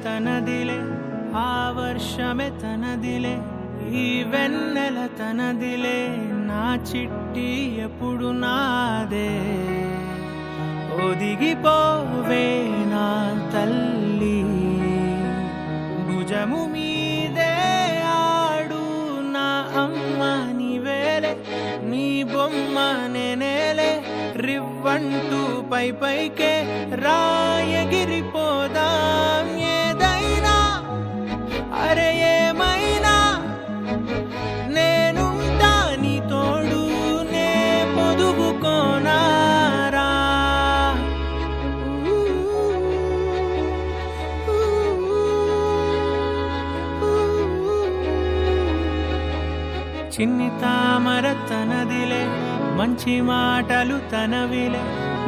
తనదిలే, ఆ వర్షమే తనదిలే, ఈ వెన్నెల తనదిలే, నా చిట్టి ఎప్పుడు నాదే. ఒదిగిపోవే నా తల్లి, భుజము మీదే ఆడు నా అమ్మ నీవేలే, నీ బొమ్మ నేనేలే, రివ్వంటూ పై పైకే రాయగిరిపోదాం. ఏదైనా అరే ఏమైనా నేనుంటా నీ తోడు, నే పొదుగుకోనారా. చిన్ని తామర తనదిలే, మంచి మాటలు తనవిలే,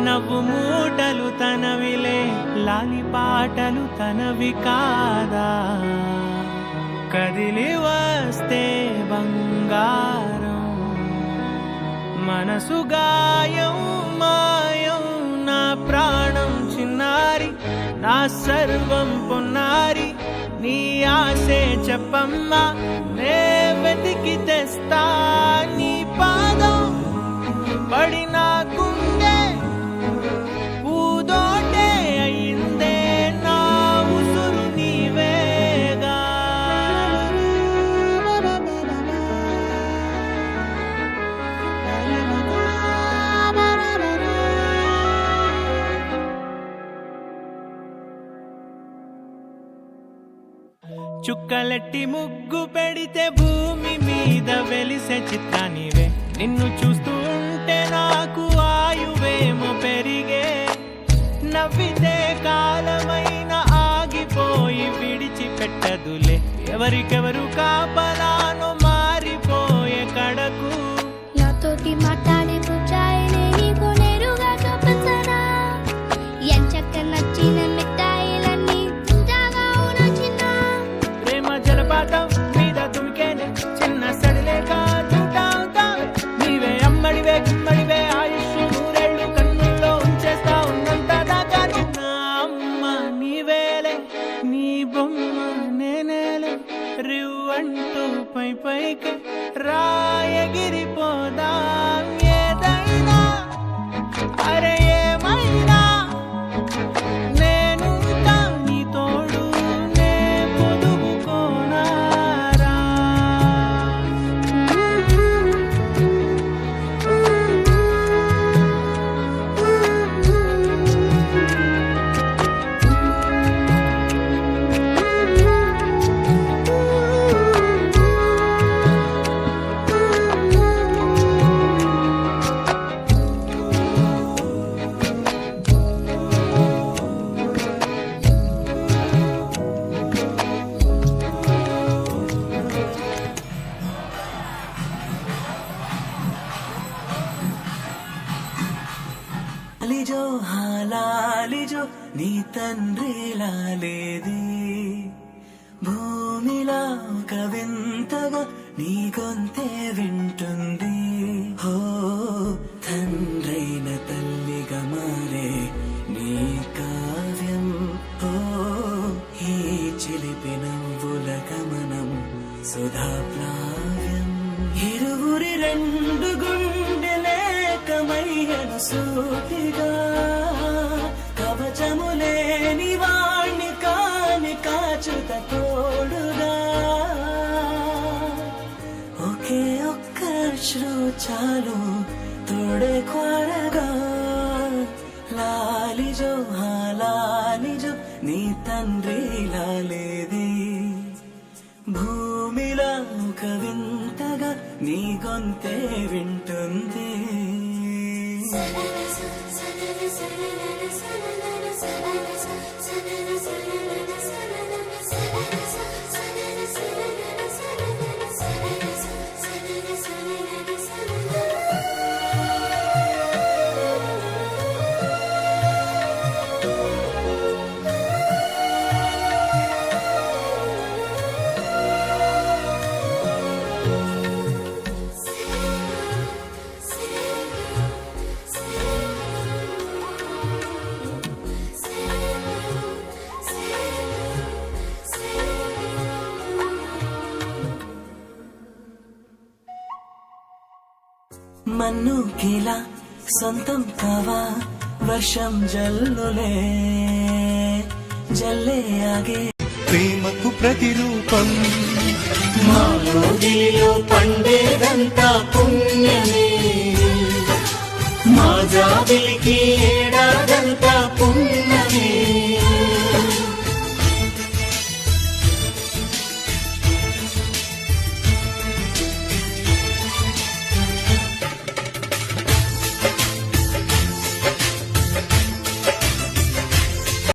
నవ్వు మూటలు తనవిలే, లాలి పాటలు తనవి కాదా. కదిలి వస్తే బంగారం, మనసు గాయం మాయం, నా ప్రాణం చిన్నారి, నా సర్వం పొన్నారి, నీ ఆశే చెప్పమ్మా, నే వెతికి తెస్తా నీ పాదం. పడి నాకుండే పూదోటే అయిందే, నా ఉసురు నీవేగా. చుక్కలెట్టి ముగ్గు పెడితే భూమి మీద వెలిసే చిత్రానివే, నిన్ను చూస్తూ ఉంటే నాకు ఆయువేమో పెరిగే. నవ్వితే కాలమైన ఆగిపోయి విడిచిపెట్టదులే, ఎవరికెవరు కాపలానో మారిపోయే కడకు. నాతోటి మాట్లాడే పుచ్చాయిని నీకు నేరుగా చూపించనా, ఎంచక్క నచ్చిన మిఠాయిలన్నీ తింటాగా నచ్చిన. ప్రేమ జలపాతం మీద తుమికేనే, చిన్న సడిలేక చూటావుతావే, నీవే అమ్మడివే గుమ్మడివే, ఆయుష్ నూరేళ్ళు కన్నుల్లో ఉంచేస్తా ఉన్నంత దాకా. నా అమ్మ నీవేలే, నీ బొమ్మ నేనేలే, రివ్వంటూ పై పైకి రాయగిరిపోదాం. ఏదైనా అరే ఏమైనా నేనుంటా నీ తోడు, నే పొదుగుకోనారా. లాలిజో హాలాలిజో నీ తండ్రి లాలేది, భూమిలా ఒక వింతగా నీ గొంతే వింటుంది. హో తండ్రైన తల్లిగా మారే నీ కావ్యం, హో ఈ చిలిపి నవ్వుల గమనం సుధా ప్లావ్యం. ఇరువురి రెండు గుండెలేకమయ్యను సూటిగా, కవచము లేని వాణ్ణి కాని కాచుత తోడుగా. ఒకే ఒక్క శ్రు చాలు తోడే కోరగా, లాలిజో హాలాలిజో నీ తండ్రి లాలేది, భూమిలా ఒక వింతగా నీ గొంతే వింటుంది. మన్నుకిలా సొంతం కావా వర్షం జల్లులే జల్లే ఆగే ప్రేమకు ప్రతిరూపం మాలో గిలిలో పండేదంతా